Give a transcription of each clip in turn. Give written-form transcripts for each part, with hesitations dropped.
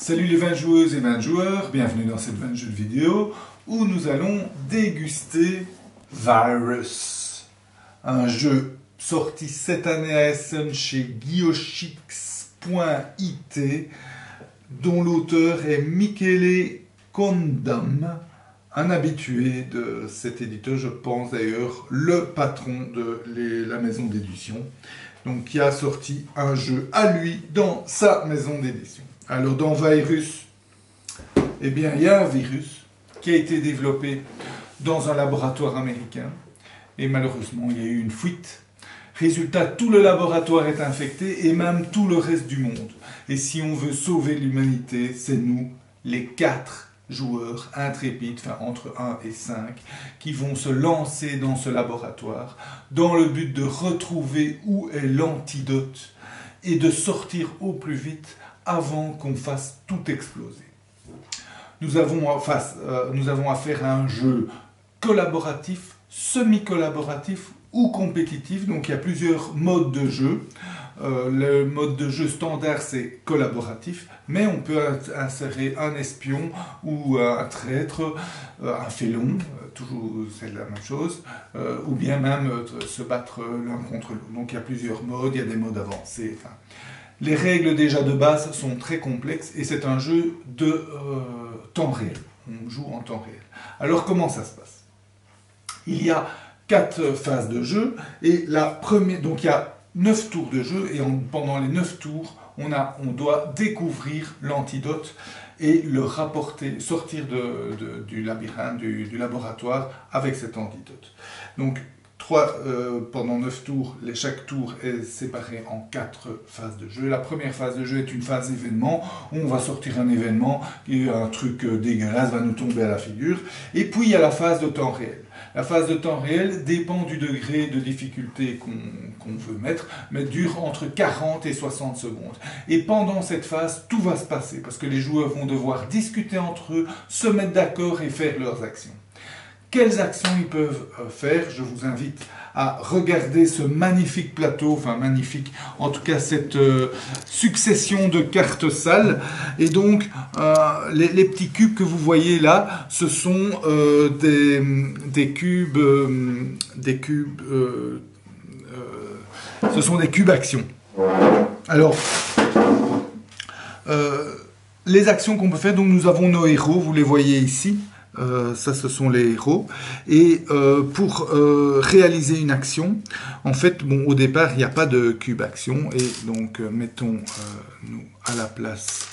Salut les 20 joueuses et 20 joueurs, bienvenue dans cette 20 jeux de vidéo où nous allons déguster Virus, un jeu sorti cette année à Essen chez Guiochix.it dont l'auteur est Michele Condam, un habitué de cet éditeur, je pense d'ailleurs le patron de la maison d'édition, donc qui a sorti un jeu à lui dans sa maison d'édition. Alors dans Virus, eh bien il y a un virus qui a été développé dans un laboratoire américain et malheureusement il y a eu une fuite. Résultat, tout le laboratoire est infecté et même tout le reste du monde. Et si on veut sauver l'humanité, c'est nous, les 4 joueurs intrépides, enfin entre 1 et 5, qui vont se lancer dans ce laboratoire dans le but de retrouver où est l'antidote et de sortir au plus vite avant qu'on fasse tout exploser. Nous avons affaire à un jeu collaboratif, semi-collaboratif ou compétitif, donc il y a plusieurs modes de jeu. Le mode de jeu standard c'est collaboratif, mais on peut insérer un espion ou un traître, un félon, toujours c'est la même chose, ou bien même se battre l'un contre l'autre. Donc il y a plusieurs modes, il y a des modes avancés. Enfin, les règles déjà de base sont très complexes et c'est un jeu de temps réel. On joue en temps réel. Alors comment ça se passe? Il y a 4 phases de jeu et la première, donc il y a 9 tours de jeu et pendant les 9 tours, on doit découvrir l'antidote et le rapporter, sortir du labyrinthe, du laboratoire avec cet antidote. Donc pendant 9 tours, chaque tour est séparé en 4 phases de jeu. La première phase de jeu est une phase événement, où on va sortir un événement, et un truc dégueulasse va nous tomber à la figure. Et puis il y a la phase de temps réel. La phase de temps réel dépend du degré de difficulté qu'on veut mettre, mais dure entre 40 et 60 secondes. Et pendant cette phase, tout va se passer, parce que les joueurs vont devoir discuter entre eux, se mettre d'accord et faire leurs actions. Quelles actions ils peuvent faire? Je vous invite à regarder ce magnifique plateau, enfin magnifique, en tout cas cette succession de cartes sales. Et donc, les petits cubes que vous voyez là, ce sont des cubes actions. Alors, les actions qu'on peut faire, donc nous avons nos héros, vous les voyez ici. Ça, ce sont les héros. Et pour réaliser une action, en fait, bon, au départ, il n'y a pas de cube action. Et donc, mettons nous à la place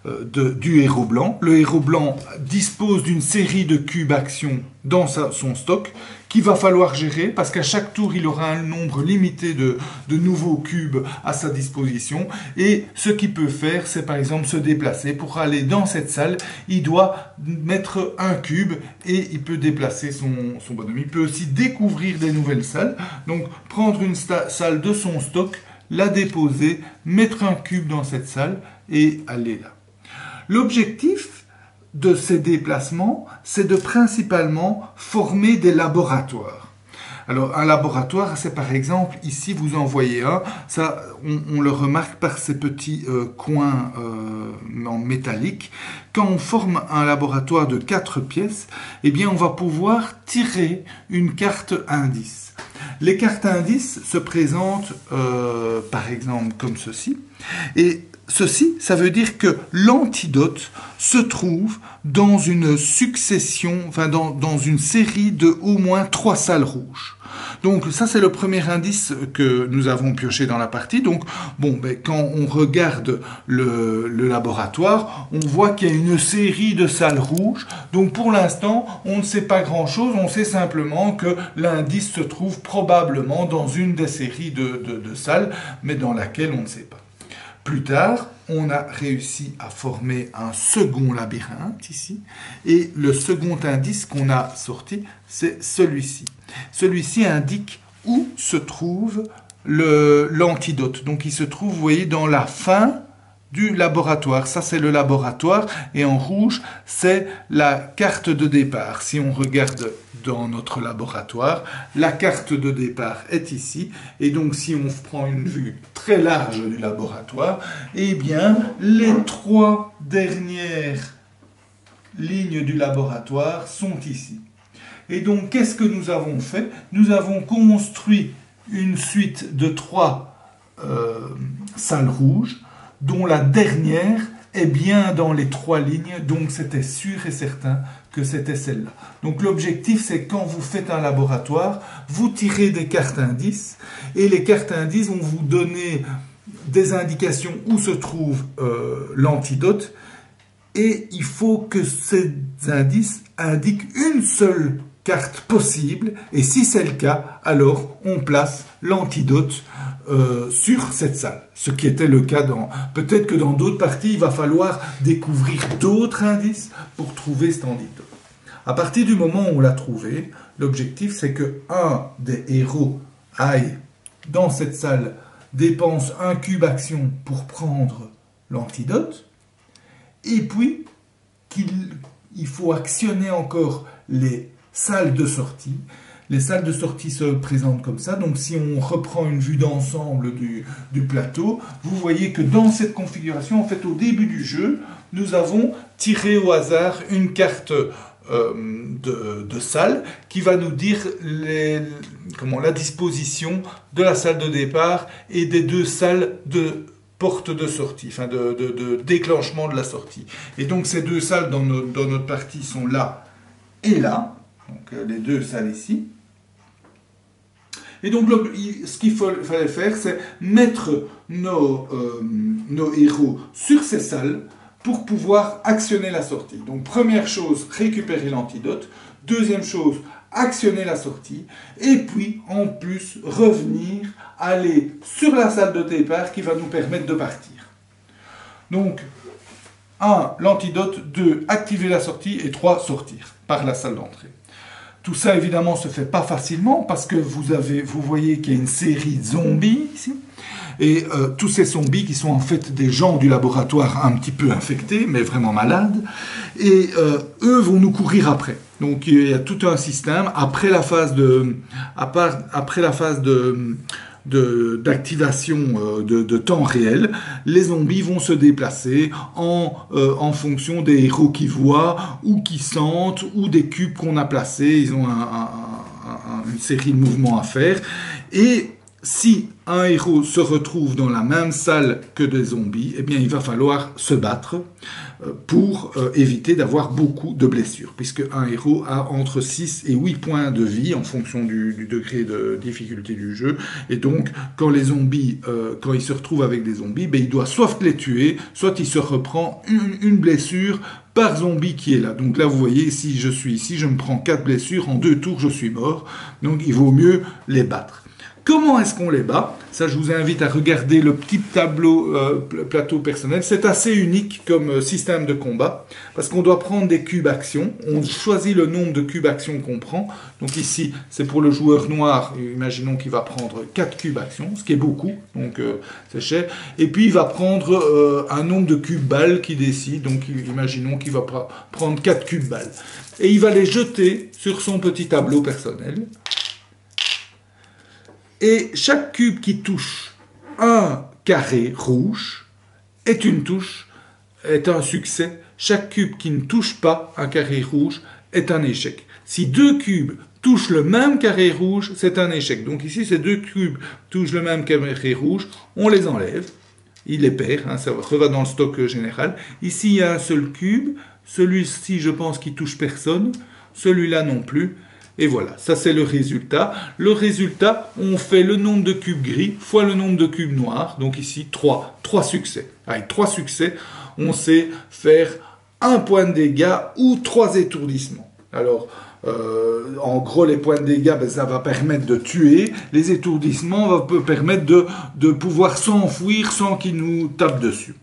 du héros blanc. Le héros blanc dispose d'une série de cubes action dans son stock qu'il va falloir gérer parce qu'à chaque tour, il aura un nombre limité de nouveaux cubes à sa disposition. Et ce qu'il peut faire, c'est par exemple se déplacer. Pour aller dans cette salle, il doit mettre un cube et il peut déplacer son bonhomme. Il peut aussi découvrir des nouvelles salles. Donc, prendre une salle de son stock, la déposer, mettre un cube dans cette salle et aller là. L'objectif de ces déplacements, c'est de principalement former des laboratoires. Alors, un laboratoire, c'est par exemple, ici, vous en voyez un, ça, on le remarque par ces petits coins en métallique. Quand on forme un laboratoire de 4 pièces, eh bien, on va pouvoir tirer une carte indice. Les cartes indices se présentent, par exemple, comme ceci, et ceci, ça veut dire que l'antidote se trouve dans une succession, enfin dans une série de au moins 3 salles rouges. Donc ça, c'est le premier indice que nous avons pioché dans la partie. Donc bon, quand on regarde le laboratoire, on voit qu'il y a une série de salles rouges. Donc pour l'instant, on ne sait pas grand-chose. On sait simplement que l'indice se trouve probablement dans une des séries de salles, mais dans laquelle on ne sait pas. Plus tard, on a réussi à former un second labyrinthe ici, et le second indice qu'on a sorti, c'est celui-ci. Celui-ci indique où se trouve l'antidote. Donc il se trouve, vous voyez, dans la fin du laboratoire. Ça, c'est le laboratoire. Et en rouge, c'est la carte de départ. Si on regarde dans notre laboratoire, la carte de départ est ici. Et donc, si on prend une vue très large du laboratoire, eh bien, les 3 dernières lignes du laboratoire sont ici. Et donc, qu'est-ce que nous avons fait? Nous avons construit une suite de 3 salles rouges, dont la dernière est bien dans les 3 lignes, donc c'était sûr et certain que c'était celle-là. Donc l'objectif, c'est quand vous faites un laboratoire, vous tirez des cartes indices, et les cartes indices vont vous donner des indications où se trouve l'antidote, et il faut que ces indices indiquent une seule carte possible, et si c'est le cas, alors on place l'antidote sur cette salle. Ce qui était le cas dans... Peut-être que dans d'autres parties, il va falloir découvrir d'autres indices pour trouver cet antidote. À partir du moment où on l'a trouvé, l'objectif c'est que un des héros aille dans cette salle, dépense un cube action pour prendre l'antidote, et puis il faut actionner encore les salles de sortie. Les salles de sortie se présentent comme ça. Donc si on reprend une vue d'ensemble du plateau, vous voyez que dans cette configuration, en fait au début du jeu, nous avons tiré au hasard une carte de salle qui va nous dire la disposition de la salle de départ et des 2 salles de porte de sortie, enfin de déclenchement de la sortie. Et donc ces 2 salles dans notre partie sont là et là, donc les 2 salles ici. Et donc ce qu'il fallait faire, c'est mettre nos héros sur ces salles pour pouvoir actionner la sortie. Donc première chose, récupérer l'antidote. Deuxième chose, actionner la sortie. Et puis en plus, revenir, aller sur la salle de départ qui va nous permettre de partir. Donc 1, l'antidote, 2, activer la sortie et 3, sortir par la salle d'entrée. Tout ça, évidemment, se fait pas facilement parce que vous voyez qu'il y a une série de zombies ici. Et tous ces zombies qui sont en fait des gens du laboratoire un petit peu infectés, mais vraiment malades. Et eux vont nous courir après. Donc il y a tout un système. Après la phase d'activation de temps réel, les zombies vont se déplacer en fonction des héros qu'ils voient, ou qui sentent, ou des cubes qu'on a placés. Ils ont une série de mouvements à faire. Et si un héros se retrouve dans la même salle que des zombies, eh bien il va falloir se battre pour éviter d'avoir beaucoup de blessures, puisque un héros a entre 6 et 8 points de vie en fonction du degré de difficulté du jeu, et donc quand les zombies, quand il se retrouve avec des zombies, ben, il doit soit les tuer, soit il se reprend une blessure par zombie qui est là. Donc là vous voyez, si je suis ici, je me prends 4 blessures, en 2 tours je suis mort, donc il vaut mieux les battre. Comment est-ce qu'on les bat? Ça, je vous invite à regarder le petit tableau plateau personnel. C'est assez unique comme système de combat, parce qu'on doit prendre des cubes actions. On choisit le nombre de cubes actions qu'on prend. Donc ici, c'est pour le joueur noir. Imaginons qu'il va prendre 4 cubes actions, ce qui est beaucoup, donc c'est cher. Et puis, il va prendre un nombre de cubes balles qui décide. Donc, imaginons qu'il va prendre 4 cubes balles. Et il va les jeter sur son petit tableau personnel. Et chaque cube qui touche un carré rouge est une touche, est un succès. Chaque cube qui ne touche pas un carré rouge est un échec. Si 2 cubes touchent le même carré rouge, c'est un échec. Donc ici, ces 2 cubes touchent le même carré rouge, on les enlève, il les perd, hein, ça revient dans le stock général. Ici, il y a un seul cube, celui-ci, je pense qu'il touche personne, celui-là non plus. Et voilà, ça c'est le résultat. Le résultat, on fait le nombre de cubes gris fois le nombre de cubes noirs. Donc ici, 3 succès. Avec 3 succès, on sait faire 1 point de dégâts ou 3 étourdissements. Alors, en gros, les points de dégâts, ben, ça va permettre de tuer. Les étourdissements vont permettre de pouvoir s'enfuir sans qu'ils nous tapent dessus.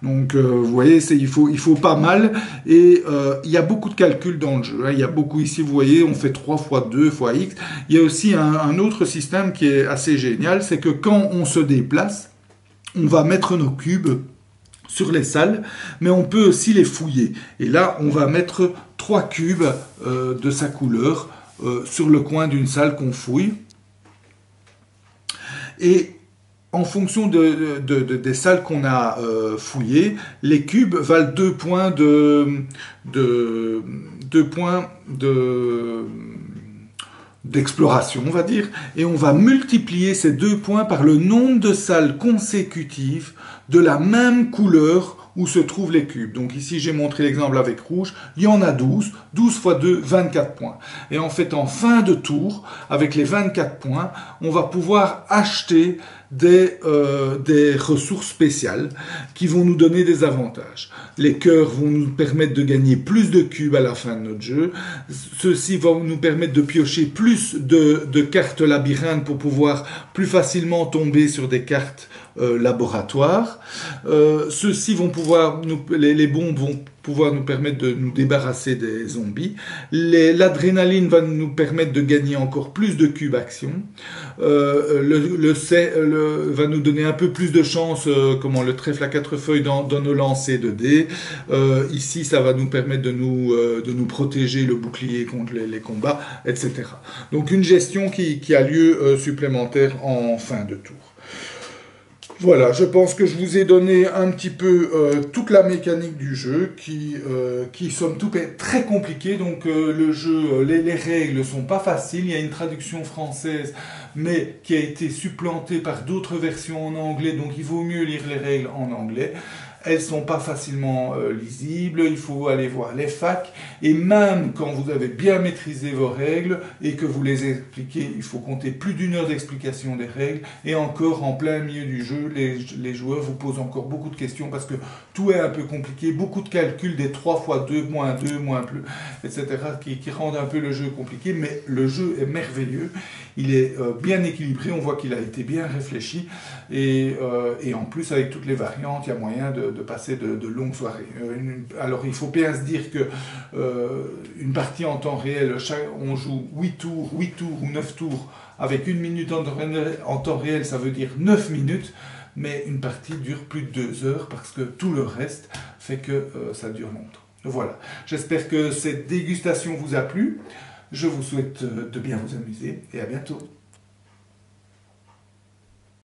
Donc, vous voyez, il faut pas mal. Et il y a beaucoup de calculs dans le jeu. Hein. Il y a beaucoup ici, vous voyez, on fait 3 fois 2 fois X. Il y a aussi un autre système qui est assez génial. C'est que quand on se déplace, on va mettre nos cubes sur les salles, mais on peut aussi les fouiller. Et là, on va mettre 3 cubes de sa couleur sur le coin d'une salle qu'on fouille. Et en fonction des salles qu'on a fouillées, les cubes valent 2 points d'exploration, on va dire, et on va multiplier ces 2 points par le nombre de salles consécutives de la même couleur où se trouvent les cubes. Donc ici, j'ai montré l'exemple avec rouge, il y en a 12, 12 fois 2, 24 points. Et en fait, en fin de tour, avec les 24 points, on va pouvoir acheter des ressources spéciales qui vont nous donner des avantages. Les cœurs vont nous permettre de gagner plus de cubes à la fin de notre jeu. Ceux-ci vont nous permettre de piocher plus de cartes labyrinthes pour pouvoir plus facilement tomber sur des cartes laboratoires. Ceux-ci vont pouvoir les bombes vont pouvoir nous permettre de nous débarrasser des zombies. L'adrénaline va nous permettre de gagner encore plus de cubes action. Va nous donner un peu plus de chance, le trèfle à 4 feuilles dans nos lancers de dés. Ici, ça va nous permettre de nous protéger le bouclier contre les combats, etc. Donc une gestion qui a lieu supplémentaire en fin de tour. Voilà, je pense que je vous ai donné un petit peu toute la mécanique du jeu qui somme toute, est très compliquée. Donc le jeu, les règles sont pas faciles. Il y a une traduction française, mais qui a été supplantée par d'autres versions en anglais. Donc il vaut mieux lire les règles en anglais. Elles sont pas facilement lisibles, il faut aller voir les facs, et même quand vous avez bien maîtrisé vos règles et que vous les expliquez, il faut compter plus d'1 heure d'explication des règles, et encore en plein milieu du jeu, les joueurs vous posent encore beaucoup de questions parce que tout est un peu compliqué, beaucoup de calculs, des 3 fois 2, moins 2, moins plus, etc., qui rendent un peu le jeu compliqué, mais le jeu est merveilleux, il est bien équilibré, on voit qu'il a été bien réfléchi, et en plus avec toutes les variantes, il y a moyen de passer de longues soirées. Alors il faut bien se dire que une partie en temps réel, on joue 8 tours ou 9 tours avec 1 minute en temps réel, ça veut dire 9 minutes, mais une partie dure plus de 2 heures parce que tout le reste fait que ça dure longtemps. Voilà, j'espère que cette dégustation vous a plu, je vous souhaite de bien vous amuser et à bientôt.